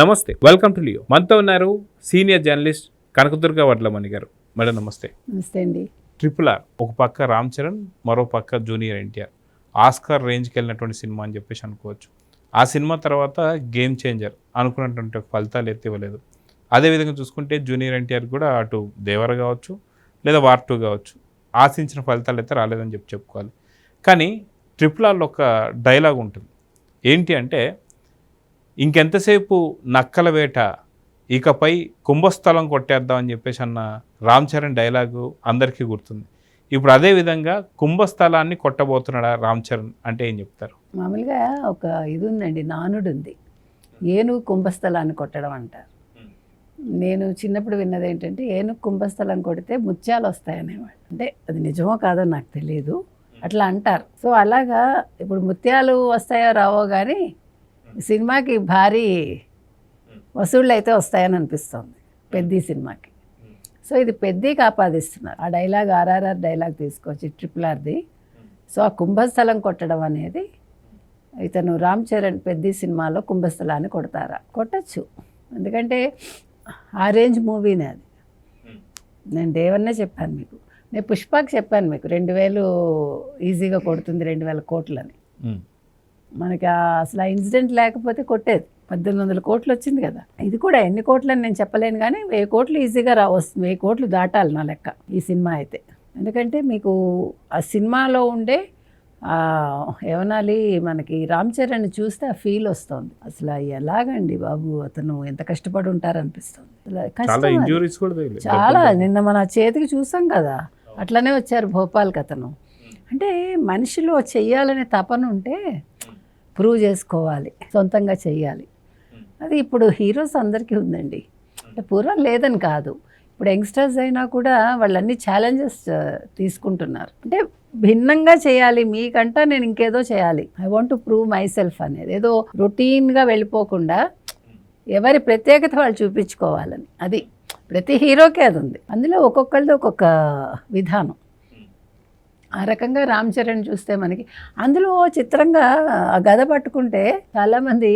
నమస్తే, welcome to Leo. మనతో ఉన్నారు సీనియర్ జర్నలిస్ట్ కనకదుర్గ వడ్లమణి గారు. మేడం నమస్తే. నమస్తే అండి. RRR ఒక పక్క రామ్ చరణ్, మరో పక్క జూనియర్ ఎన్టీఆర్, ఆస్కార్ రేంజ్కి వెళ్ళినటువంటి సినిమా అని చెప్పేసి అనుకోవచ్చు. ఆ సినిమా తర్వాత గేమ్ చేంజర్ అనుకున్నటువంటి ఫలితాలు అయితే ఇవ్వలేదు. అదేవిధంగా చూసుకుంటే జూనియర్ ఎన్టీఆర్ కూడా అటు దేవర కావచ్చు లేదా వార్ 2 కావచ్చు ఆశించిన ఫలితాలు అయితే రాలేదని చెప్పుకోవాలి. కానీ RRRలో ఒక డైలాగ్ ఉంటుంది. ఏంటి అంటే, ఇంకెంతసేపు నక్కల వేట, ఇకపై కుంభస్థలం కొట్టేద్దాం అని చెప్పేసి అన్న రామ్ చరణ్ డైలాగు అందరికీ గుర్తుంది. ఇప్పుడు అదే విధంగా కుంభస్థలాన్ని కొట్టబోతున్నాడా రామ్ చరణ్ అంటే ఏం చెప్తారు? మామూలుగా ఒక ఇది ఉందండి, నానుడు ఉంది, ఏనుగు కుంభస్థలాన్ని కొట్టడం అంటారు. నేను చిన్నప్పుడు విన్నది ఏంటంటే, ఏనుగు కుంభస్థలం కొడితే ముత్యాలు వస్తాయనేవాడు. అంటే అది నిజమో కాదో నాకు తెలియదు, అట్లా అంటారు. సో అలాగా ఇప్పుడు ముత్యాలు వస్తాయో రావో కానీ సినిమాకి భారీ వసూళ్ళు అయితే వస్తాయని అనిపిస్తుంది పెద్ద సినిమాకి. సో ఇది పెద్దకి ఆపాదిస్తున్నారు. ఆ డైలాగ్ RRR డైలాగ్ తీసుకొచ్చి RRRది. సో ఆ కుంభస్థలం కొట్టడం అనేది, ఇతను రామ్ చరణ్ పెద్ద సినిమాలో కుంభస్థలాన్ని కొడతారా? కొట్టచ్చు, ఎందుకంటే ఆ రేంజ్ మూవీనే అది. నేను దేవన్నే చెప్పాను మీకు, నేను పుష్పకి చెప్పాను మీకు 2000 ఈజీగా కొడుతుంది, 2000 కోట్లని. మనకి అసలు ఆ ఇన్సిడెంట్ లేకపోతే కొట్టేది. 1800 కోట్లు వచ్చింది కదా. ఇది కూడా ఎన్ని కోట్లని నేను చెప్పలేను, కానీ 1000 కోట్లు ఈజీగా వస్తుంది. 1000 కోట్లు దాటాలి నా లెక్క ఈ సినిమా అయితే. ఎందుకంటే మీకు ఆ సినిమాలో ఉండే ఏమనాలి, మనకి రామ్ చరణ్ చూస్తే ఆ ఫీల్ వస్తుంది. అసలు ఎలాగండి బాబు, అతను ఎంత కష్టపడి ఉంటారనిపిస్తుంది. చాలా నిన్న మన చేతికి చూసాం కదా, అట్లనే వచ్చారు భోపాల్కి అతను. అంటే మనిషిలో చెయ్యాలనే తపన ఉంటే ప్రూవ్ చేసుకోవాలి, సొంతంగా చెయ్యాలి. అది ఇప్పుడు హీరోస్ అందరికీ ఉందండి. అంటే పూర్వం లేదని కాదు, ఇప్పుడు యంగ్స్టర్స్ అయినా కూడా వాళ్ళన్నీ ఛాలెంజెస్ తీసుకుంటున్నారు. అంటే భిన్నంగా చేయాలి, మీకంటా నేను ఇంకేదో చేయాలి, I want to prove my self అనేది. ఏదో రొటీన్గా వెళ్ళిపోకుండా ఎవరి ప్రత్యేకత వాళ్ళు చూపించుకోవాలని, అది ప్రతి హీరోకే అది ఉంది. అందులో ఒక్కొక్కరిది ఒక్కొక్క విధానం. ఆ రకంగా రామ్ చరణ్ చూస్తే మనకి అందులో చిత్రంగా ఆ గద పట్టుకుంటే చాలామంది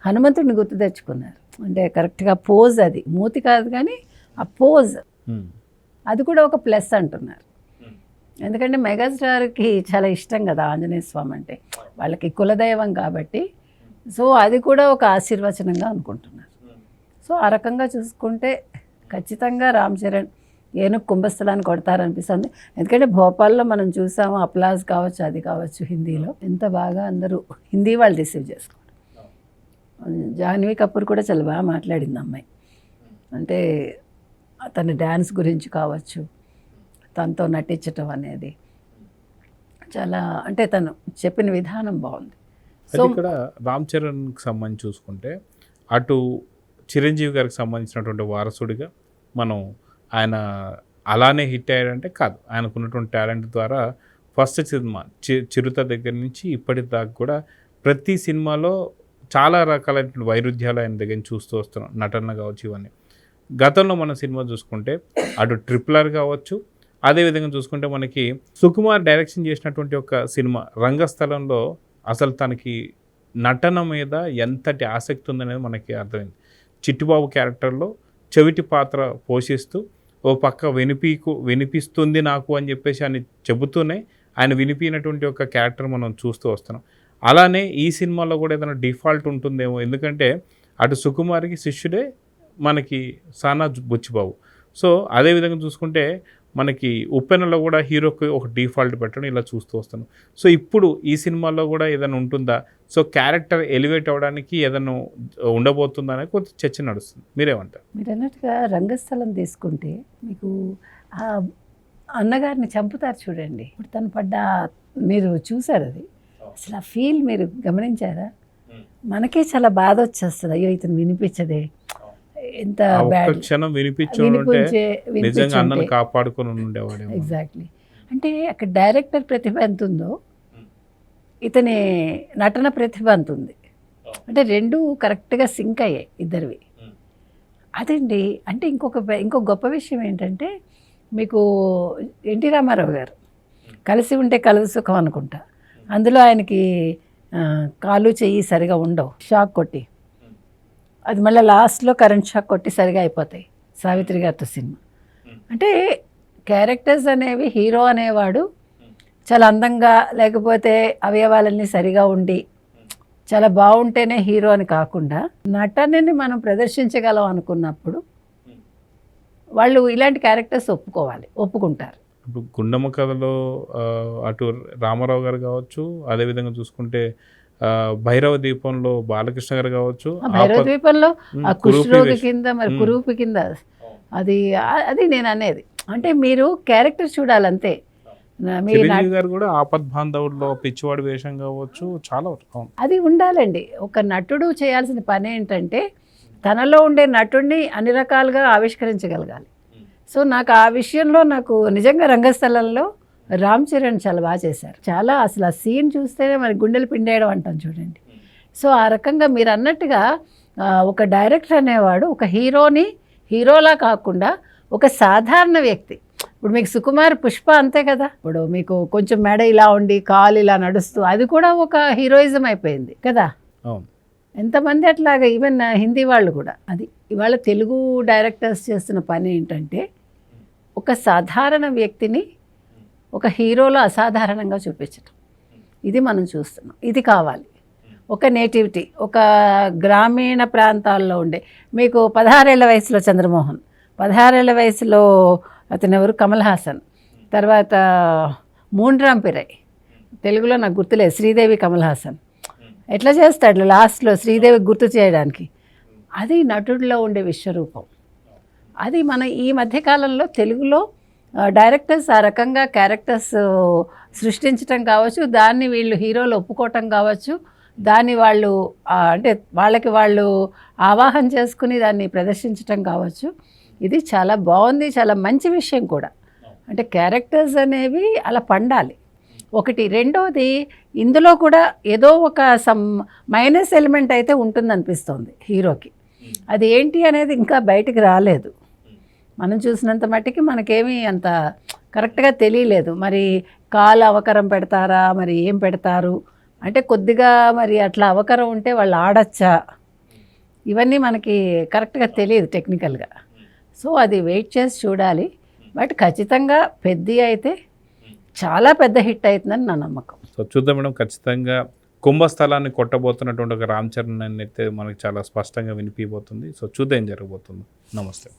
హనుమంతుడిని గుర్తు తెచ్చుకున్నారు. అంటే కరెక్ట్గా పోజ్, అది మూతి కాదు కానీ ఆ పోజ్, అది కూడా ఒక ప్లస్ అంటున్నారు. ఎందుకంటే మెగాస్టార్కి చాలా ఇష్టం కదా ఆంజనేయ స్వామి అంటే, వాళ్ళకి కులదైవం కాబట్టి. సో అది కూడా ఒక ఆశీర్వచనంగా అనుకుంటున్నారు. సో ఆ రకంగా చూసుకుంటే ఖచ్చితంగా రామ్ చరణ్ ఏనుగు కుంభస్థలాన్ని కొడతారనిపిస్తుంది. ఎందుకంటే భోపాల్లో మనం చూసాము, అప్లాజ్ కావచ్చు, అది కావచ్చు, హిందీలో ఎంత బాగా అందరూ హిందీ వాళ్ళు రిసీవ్ చేసుకోండి. జాహ్నవి కపూర్ కూడా చాలా బాగా మాట్లాడింది అమ్మాయి. అంటే తన డ్యాన్స్ గురించి కావచ్చు, తనతో నటించటం అనేది చాలా, అంటే తను చెప్పిన విధానం బాగుంది. సో ఇక్కడ రామ్ చరణ్కి సంబంధించి చూసుకుంటే, అటు చిరంజీవి గారికి సంబంధించినటువంటి వారసుడిగా మనం ఆయన అలానే హిట్ అయ్యాడంటే కాదు, ఆయనకున్నటువంటి టాలెంట్ ద్వారా ఫస్ట్ సినిమా చిరుత దగ్గర నుంచి ఇప్పటిదాకా కూడా ప్రతి సినిమాలో చాలా రకాలైన వైరుధ్యాలు ఆయన దగ్గర చూస్తూ వస్తున్నాం. నటన కావచ్చు, ఇవన్నీ. గతంలో మన సినిమా చూసుకుంటే అటు RRR కావచ్చు, అదేవిధంగా చూసుకుంటే మనకి సుకుమార్ డైరెక్షన్ చేసినటువంటి ఒక సినిమా రంగస్థలంలో అసలు తనకి నటన మీద ఎంతటి ఆసక్తి ఉందనేది మనకి అర్థమైంది. చిట్టిబాబు క్యారెక్టర్లో చెవిటి పాత్ర పోషిస్తూ ఓ పక్క వినిపిస్తుంది నాకు అని చెప్పేసి అని చెబుతూనే ఆయన వినిపినటువంటి ఒక క్యారెక్టర్ మనం చూస్తూ వస్తున్నాం. అలానే ఈ సినిమాలో కూడా ఏదైనా డిఫాల్ట్ ఉంటుందేమో, ఎందుకంటే అటు సుకుమార్కి శిష్యుడే మనకి సానా బుచ్చిబాబు. సో అదేవిధంగా చూసుకుంటే మనకి ఉప్పెనలో కూడా హీరోకి ఒక డిఫాల్ట్ పెట్టడం ఇలా చూస్తూ వస్తున్నాం. సో ఇప్పుడు ఈ సినిమాలో కూడా ఏదైనా ఉంటుందా? సో క్యారెక్టర్ ఎలివేట్ అవ్వడానికి ఏదైనా ఉండబోతుందా అనేది కొంత చర్చ నడుస్తుంది. మీరేమంటారు? మీరు అన్నట్టుగా రంగస్థలం తీసుకుంటే మీకు ఆ అన్నగారిని చంపుతారు చూడండి, ఇప్పుడు తను పడ్డ, మీరు చూసారు అది, అసలు ఆ ఫీల్ మీరు గమనించారా? మనకే చాలా బాధ వచ్చేస్తుంది, అయ్యో ఇతను వినిపించదే, ఎంత క్షణం ఎగ్జాక్ట్లీ. అంటే అక్కడ డైరెక్టర్ ప్రతిభ ఎంత ఉందో, ఇతని నటన ప్రతిభ అంత ఉంది. అంటే రెండు కరెక్ట్గా సింక్ అయ్యాయి ఇద్దరివి. అదండి. అంటే ఇంకో గొప్ప విషయం ఏంటంటే, మీకు ఎన్టీ రామారావు గారు కలిసి ఉంటే కలదు సుఖం అనుకుంటా, అందులో ఆయనకి కాలు చెయ్యి సరిగా ఉండవు, షాక్ కొట్టి అది మళ్ళీ లాస్ట్లో కరెంట్ షాక్ కొట్టి సరిగా అయిపోతాయి సావిత్రి గారితో సినిమా. అంటే క్యారెక్టర్స్ అనేవి హీరో అనేవాడు చాలా అందంగా లేకపోతే అవయవాలన్నీ సరిగా ఉండి చాలా బాగుంటేనే హీరో అని కాకుండా నటనని మనం ప్రదర్శించగలం అనుకున్నప్పుడు వాళ్ళు ఇలాంటి క్యారెక్టర్స్ ఒప్పుకుంటారు. ఇప్పుడు గుండమ్మ కథలో అటు రామారావు గారు కావచ్చు, అదేవిధంగా చూసుకుంటే భైరవ దీపంలో బాలకృష్ణ గారు కావచ్చు, భైరవ ద్వీపంలో ఆ కుష్ఠరోగి కింద మరి కురూపి కింద అది అది నేను అనేది. అంటే మీరు క్యారెక్టర్ చూడాలంతే. చిరంజీవి గారు కూడా ఆపద్ బాంధవుల్లో పిచ్చివాడి వేషం కావచ్చు, చాలా అది ఉండాలండి. ఒక నటుడు చేయాల్సిన పని ఏంటంటే తనలో ఉండే నటుడిని అన్ని రకాలుగా ఆవిష్కరించగలగాలి. సో నాకు ఆ విషయంలో నాకు నిజంగా రంగస్థలంలో రామ్ చరణ్ చాలా బాగా చేశారు. చాలా అసలు ఆ సీన్ చూస్తేనే మరి గుండెలు పిండేయడం అంటాం చూడండి. సో ఆ రకంగా మీరు అన్నట్టుగా ఒక డైరెక్టర్ అనేవాడు ఒక హీరోని హీరోలా కాకుండా ఒక సాధారణ వ్యక్తి. ఇప్పుడు మీకు సుకుమార్ పుష్ప అంతే కదా, ఇప్పుడు మీకు కొంచెం మెడ ఇలా ఉండి కాలు ఇలా నడుస్తూ అది కూడా ఒక హీరోయిజం అయిపోయింది కదా. ఎంతమంది అట్లాగా, ఈవెన్ హిందీ వాళ్ళు కూడా. అది ఇవాళ తెలుగు డైరెక్టర్స్ చేస్తున్న పని ఏంటంటే ఒక సాధారణ వ్యక్తిని ఒక హీరోలో అసాధారణంగా చూపించటం. ఇది మనం చూస్తున్నాం. ఇది కావాలి. ఒక నేటివిటీ, ఒక గ్రామీణ ప్రాంతాల్లో ఉండే మీకు 16 ఏళ్ల వయసులో చంద్రమోహన్, 16 ఏళ్ల వయసులో అతను ఎవరు కమల్ హాసన్, తర్వాత మూన్రామ్ పిరై, తెలుగులో నాకు గుర్తులేదు, శ్రీదేవి కమల్ హాసన్. ఎట్లా చేస్తాడు లాస్ట్లో శ్రీదేవి గుర్తు చేయడానికి. అది నటుడిలో ఉండే విశ్వరూపం. అది మన ఈ మధ్యకాలంలో తెలుగులో డైరెక్టర్స్ ఆ రకంగా క్యారెక్టర్స్ సృష్టించటం కావచ్చు, దాన్ని వీళ్ళు హీరోలు ఒప్పుకోవటం కావచ్చు, దాన్ని వాళ్ళు అంటే వాళ్ళకి వాళ్ళు ఆవాహన చేసుకుని దాన్ని ప్రదర్శించటం కావచ్చు. ఇది చాలా బాగుంది, చాలా మంచి విషయం కూడా. అంటే క్యారెక్టర్స్ అనేవి అలా పండాలి ఒకటి. రెండోది ఇందులో కూడా ఏదో ఒక మైనస్ ఎలిమెంట్ అయితే ఉంటుందనిపిస్తుంది హీరోకి. అది ఏంటి అనేది ఇంకా బయటికి రాలేదు. మనం చూసినంత మట్టికి మనకేమీ అంత కరెక్ట్గా తెలియలేదు. మరి కాలు అవకరం పెడతారా, మరి ఏం పెడతారు అంటే కొద్దిగా మరి అట్లా అవకరం ఉంటే వాళ్ళు ఆడచ్చా, ఇవన్నీ మనకి కరెక్ట్గా తెలియదు టెక్నికల్గా. సో అది వెయిట్ చేసి చూడాలి. బట్ ఖచ్చితంగా పెద్ద అయితే చాలా పెద్ద హిట్ అవుతుందని నా నమ్మకం. సో చూద్దాం మేడం. ఖచ్చితంగా కుంభస్థలాన్ని కొట్టబోతున్నటువంటి ఒక రామ్ చరణ్ అయితే మనకి చాలా స్పష్టంగా వినిపించబోతుంది. సో చూద్దాం ఏం జరగబోతుంది. నమస్తే.